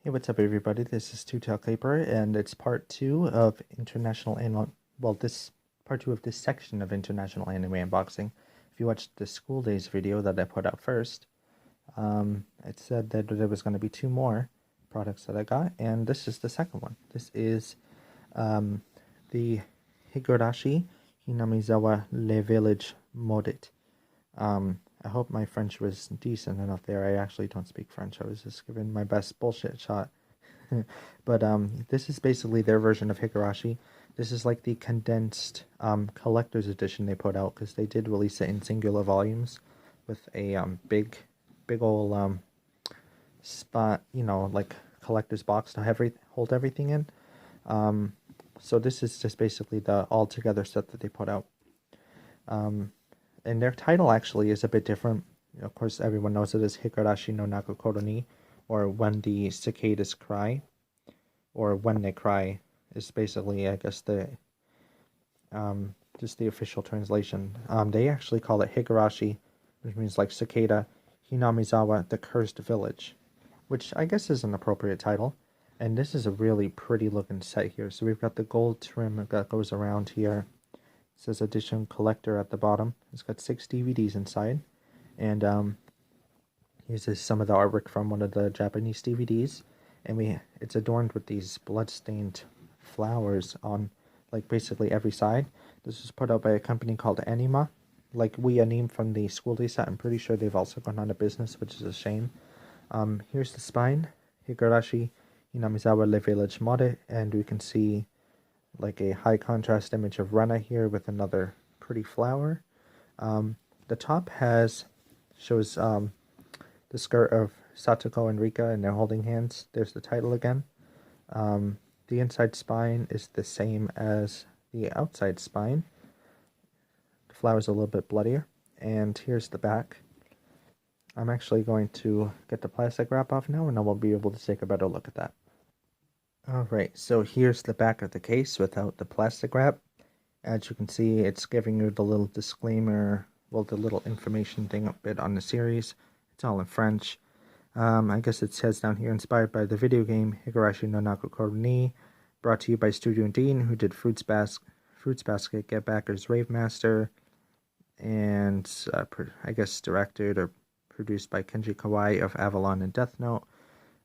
Hey, what's up, everybody? This is TwoTailedCaperer, and it's part two of international anime. Well, this part two of this section of international anime unboxing. If you watched the school days video that I put out first, it said that there was going to be two more products that I got, and this is the second one. This is the Higurashi Hinamizawa Le Village Maudit. I hope my French was decent enough there. I actually don't speak French. I was just giving my best bullshit shot. But this is basically their version of Higurashi. This is like the condensed collector's edition they put out, because they did release it in singular volumes with a big old spot, like collector's box to hold everything in. So this is just basically the all-together set that they put out. And their title actually is a bit different. Of course, everyone knows it as Higurashi no Nakokoro ni, or When the Cicadas Cry, or When They Cry is basically, I guess, the just the official translation. They actually call it Higurashi, which means like cicada, Hinamizawa, the Cursed Village, which I guess is an appropriate title. And this is a really pretty looking set here. So we've got the gold trim that goes around here. It says Edition Collector at the bottom. It's got 6 DVDs inside. And here's some of the artwork from one of the Japanese DVDs. And it's adorned with these blood-stained flowers on, like, basically every side. This was put out by a company called Anima. Like We Anime from the school day set. I'm pretty sure they've also gone out of business, which is a shame. Here's the spine. Higurashi Hinamizawa Le Village Maudit. And we can see like a high contrast image of Rena here with another pretty flower. The top shows the skirt of Satoko and Rika, and they're holding hands. There's the title again. The inside spine is the same as the outside spine. The flower's a little bit bloodier. And here's the back. I'm actually going to get the plastic wrap off now, and I will be able to take a better look at that. Alright, so here's the back of the case without the plastic wrap. As you can see, it's giving you the little disclaimer, well, the little information thing a bit on the series. It's all in French. I guess it says down here, inspired by the video game Higurashi no Nakokoro ni, brought to you by Studio Dean, who did Fruits Basket, Get Backers, Rave Master, and I guess directed or produced by Kenji Kawai of Avalon and Death Note.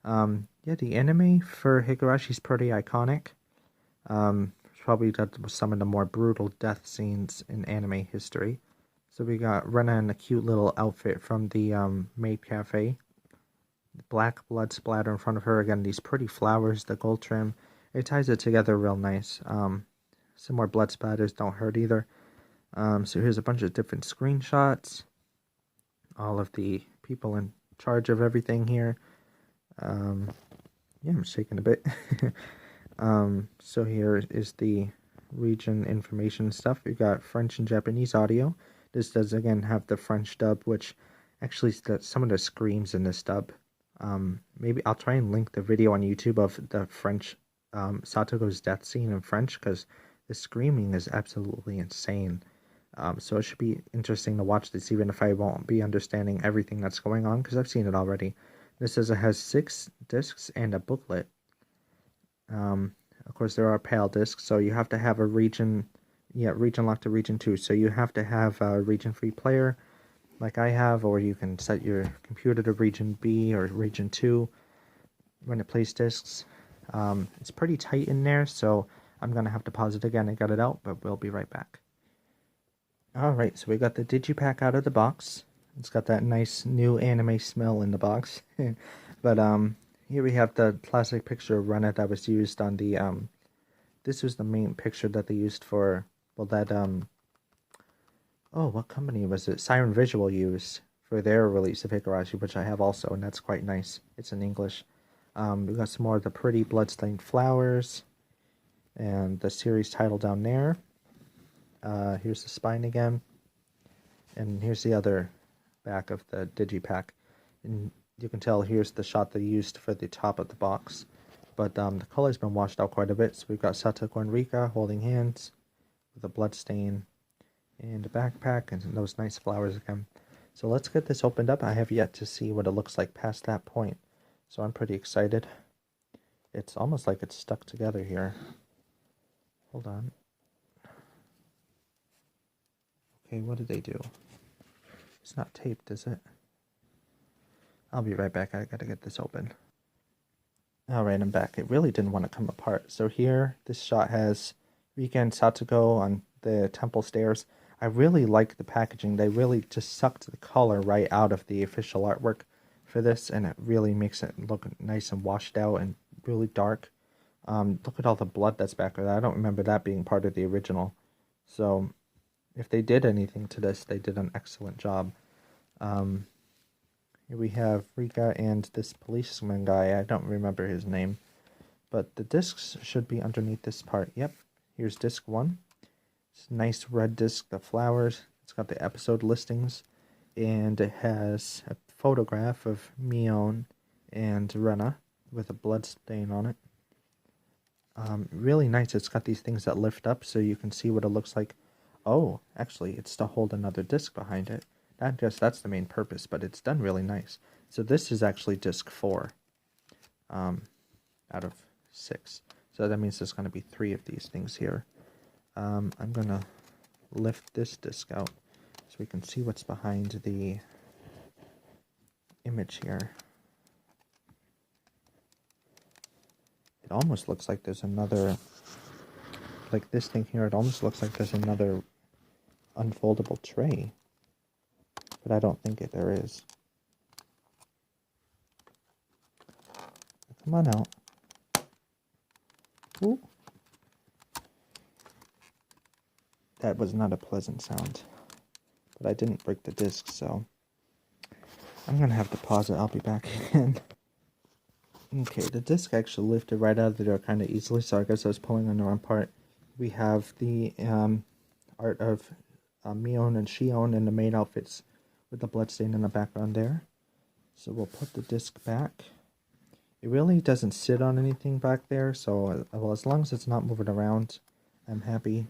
Yeah, the anime for Higurashi is pretty iconic. Probably got some of the more brutal death scenes in anime history. So we got Rena in a cute little outfit from the maid cafe. Black blood splatter in front of her. Again, these pretty flowers, the gold trim. It ties it together real nice. Some more blood splatters don't hurt either. So here's a bunch of different screenshots. All of the people in charge of everything here. Yeah, I'm shaking a bit. So here is the region information stuff. We've got French and Japanese audio. This does again have the French dub, which actually some of the screams in this dub. Maybe I'll try and link the video on YouTube of the French Satoko's death scene in French, because the screaming is absolutely insane. So it should be interesting to watch this, even if I won't be understanding everything that's going on, because I've seen it already. This says it has 6 discs and a booklet. Of course, there are PAL discs, so you have to have a region locked to region 2. So you have to have a region free player, like I have, or you can set your computer to region B or region 2 when it plays discs. It's pretty tight in there, so I'm going to have to pause it again and get it out, but we'll be right back. Alright, so we got the Digipack out of the box. It's got that nice new anime smell in the box. But here we have the classic picture of Rena that was used on the this was the main picture that they used for, well, that oh, what company was it? Siren Visual used for their release of Higurashi, which I have also, and that's quite nice. It's in English. We got some more of the pretty bloodstained flowers and the series title down there. Here's the spine again. And here's the other back of the Digipack. And you can tell here's the shot they used for the top of the box. But the color's been washed out quite a bit. So we've got Satoko and Rika holding hands with a blood stain and a backpack and those nice flowers again. So let's get this opened up. I have yet to see what it looks like past that point. So I'm pretty excited. It's almost like it's stuck together here. Hold on. Okay, what did they do? It's not taped, is it? I'll be right back. I gotta get this open. Alright, I'm back. It really didn't want to come apart. So here, this shot has Rika and Satoko on the temple stairs. I really like the packaging. They really just sucked the color right out of the official artwork for this, and it really makes it look nice and washed out and really dark. Look at all the blood that's back there. I don't remember that being part of the original. So, if they did anything to this, they did an excellent job. Here we have Rika and this policeman guy. I don't remember his name. But the discs should be underneath this part. Yep. Here's disc 1. It's a nice red disc, the flowers. It's got the episode listings. And it has a photograph of Mion and Rena with a blood stain on it. Really nice. It's got these things that lift up so you can see what it looks like. Oh, actually, it's to hold another disc behind it. That's the main purpose, but it's done really nice. So this is actually disc 4 out of 6. So that means there's going to be 3 of these things here. I'm going to lift this disc out so we can see what's behind the image here. It almost looks like there's another, like this thing here, it almost looks like there's another unfoldable tray. But I don't think there is. Come on out. Ooh. That was not a pleasant sound. But I didn't break the disc, so I'm going to have to pause it. I'll be back again. Okay, the disc actually lifted right out of the door kind of easily, so I guess I was pulling on the wrong part. We have the art of Mion and Shion in the maid outfits with the bloodstain in the background there. So we'll put the disc back. It really doesn't sit on anything back there, so well, as long as it's not moving around, I'm happy.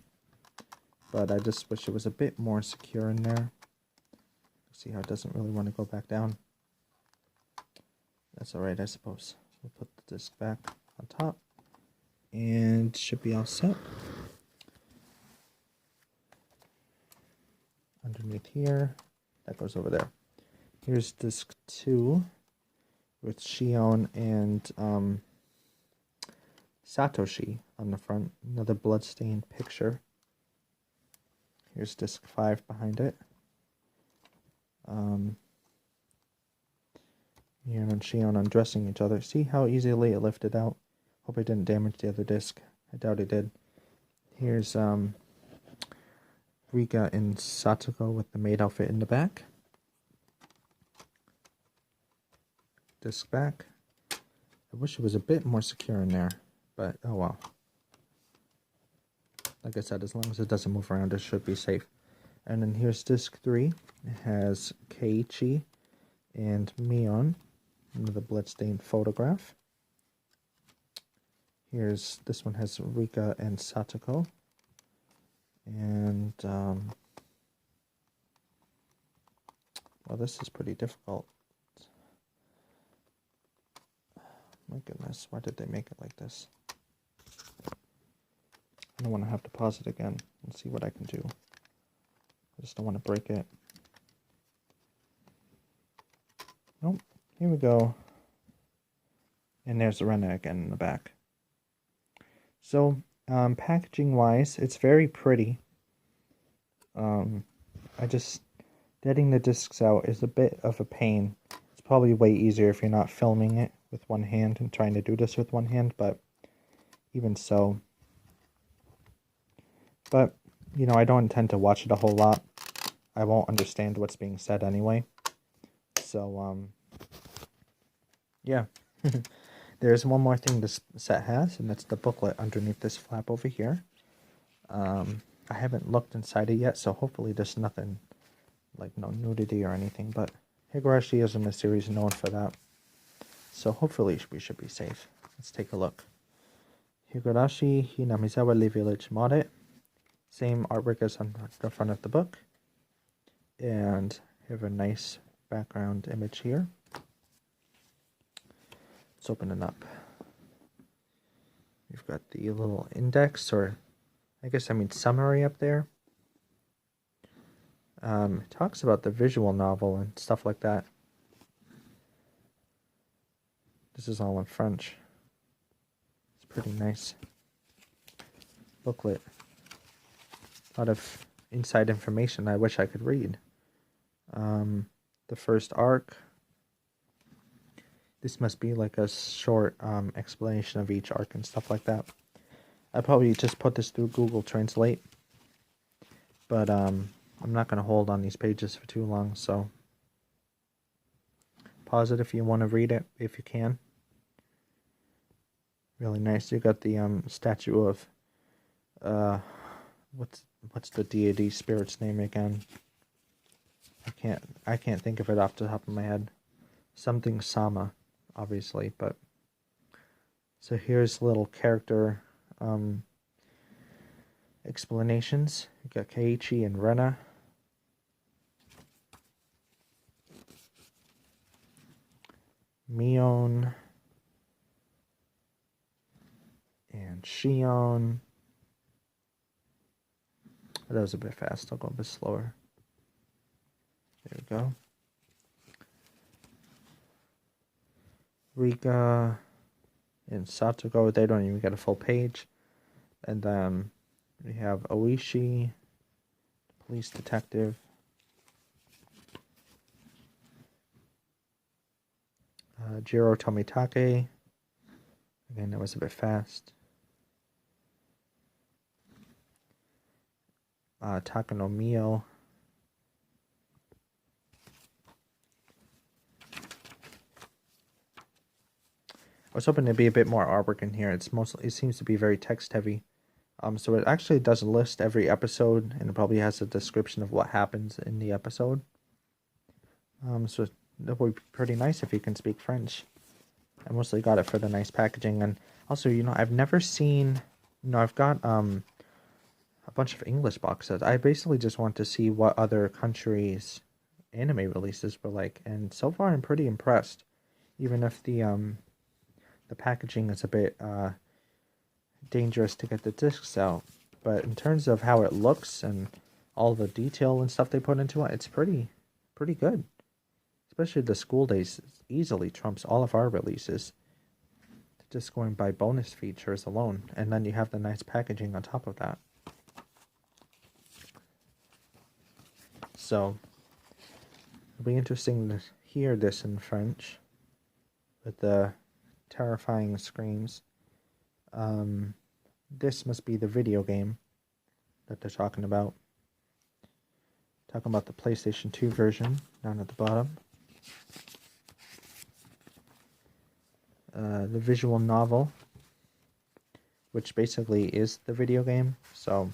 But I just wish it was a bit more secure in there. See how it doesn't really want to go back down. That's alright, I suppose. We'll put the disc back on top, and should be all set. Underneath here, that goes over there. Here's disc 2 with Shion and Satoshi on the front. Another bloodstained picture. Here's disc 5 behind it. Mion and Shion undressing each other. See how easily it lifted out? Hope I didn't damage the other disc. I doubt it did. Here's Rika and Satoko with the maid outfit in the back. Disc back. I wish it was a bit more secure in there, but oh well. Like I said, as long as it doesn't move around, it should be safe. And then here's disc 3. It has Keiichi and Mion. Another bloodstained photograph. Here's, this one has Rika and Satoko. And, well, this is pretty difficult. My goodness, why did they make it like this? I don't want to have to pause it again and see what I can do. I just don't want to break it. Nope. Here we go. And there's the Rena again in the back. So, packaging wise, it's very pretty. Getting the discs out is a bit of a pain. It's probably way easier if you're not filming it with one hand and trying to do this with one hand, but even so. But, you know, I don't intend to watch it a whole lot. I won't understand what's being said anyway. So, yeah. There's one more thing this set has, and that's the booklet underneath this flap over here. I haven't looked inside it yet, so hopefully there's nothing, like no nudity or anything, but Higurashi isn't a series known for that. So hopefully we should be safe. Let's take a look. Higurashi, Hinamizawa Village Maudit. Same artwork as on the front of the book. And have a nice background image here. Let's open it up. We've got the little index, or I guess I mean summary up there. It talks about the visual novel and stuff like that. This is all in French. It's pretty nice booklet. A lot of inside information I wish I could read. The first arc. This must be like a short explanation of each arc and stuff like that. I probably just put this through Google Translate, but I'm not going to hold on these pages for too long, so pause it if you want to read it, if you can. Really nice. You got the statue of what's the deity spirit's name again? I can't think of it off the top of my head. Something Sama, obviously, but so here's little character explanations. You got Keiichi and Rena. Mion and Shion. That was a bit fast. I'll go a bit slower. There we go. Rika and Satogo, they don't even get a full page. And then we have Oishi, police detective. Jiro Tomitake. Again, that was a bit fast. Takano Mio. I was hoping to be a bit more artwork in here. It seems to be very text heavy. So it actually does list every episode, and it probably has a description of what happens in the episode. So that would be pretty nice if you can speak French. I mostly got it for the nice packaging, and also, I've never seen, I've got a bunch of English box sets. I basically just want to see what other countries' anime releases were like, and so far I'm pretty impressed. Even if the packaging is a bit dangerous to get the discs out, but in terms of how it looks and all the detail and stuff they put into it, it's pretty good. Especially the school days easily trumps all of our releases. Just going by bonus features alone, and then you have the nice packaging on top of that. So it'll be interesting to hear this in French with the terrifying screams. This must be the video game that they're talking about. Talking about the PlayStation 2 version down at the bottom. The visual novel, which basically is the video game. So,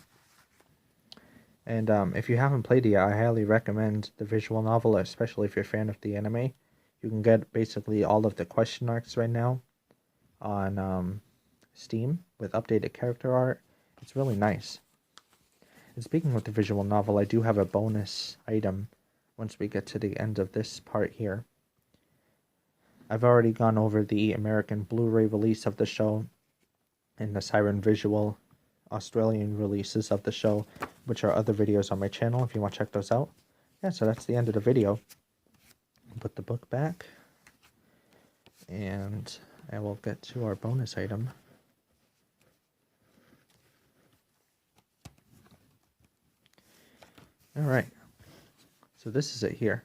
and if you haven't played it yet, I highly recommend the visual novel, especially if you're a fan of the anime. You can get basically all of the question arcs right now on Steam with updated character art. It's really nice. And speaking of the visual novel, I do have a bonus item once we get to the end of this part here. I've already gone over the American Blu-ray release of the show and the Siren Visual Australian releases of the show, which are other videos on my channel if you want to check those out. Yeah, so that's the end of the video. Put the book back, and I will get to our bonus item. Alright, so this is it here.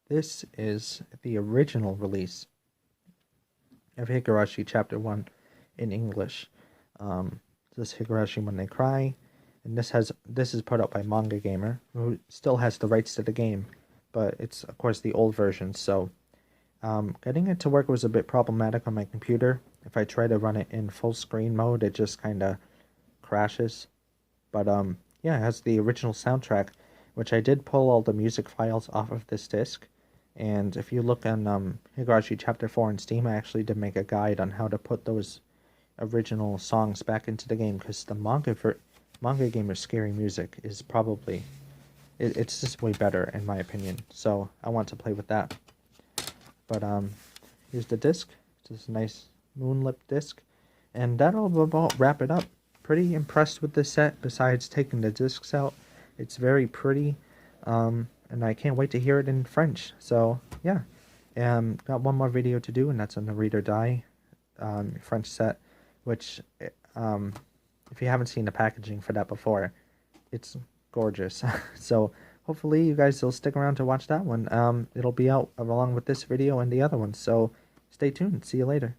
This is the original release of Higurashi Chapter 1 in English. This is Higurashi When They Cry, and this is put out by Manga Gamer, who still has the rights to the game, but it's of course the old version, so getting it to work was a bit problematic on my computer. If I try to run it in full screen mode, it just kind of crashes. But yeah, it has the original soundtrack, which I did pull all the music files off of this disc. And if you look on Higurashi Chapter 4 in Steam, I actually did make a guide on how to put those original songs back into the game, because the Manga Gamer's scary music is probably, it's just way better in my opinion. So I want to play with that. But here's the disc. It's this nice moonlit disc. And that'll about wrap it up. Pretty impressed with this set, besides taking the discs out. It's very pretty, and I can't wait to hear it in French. So, yeah. Got one more video to do, and that's on the Read or Die French set, which, if you haven't seen the packaging for that before, it's gorgeous. So, hopefully you guys will stick around to watch that one. It'll be out along with this video and the other one, so stay tuned. See you later.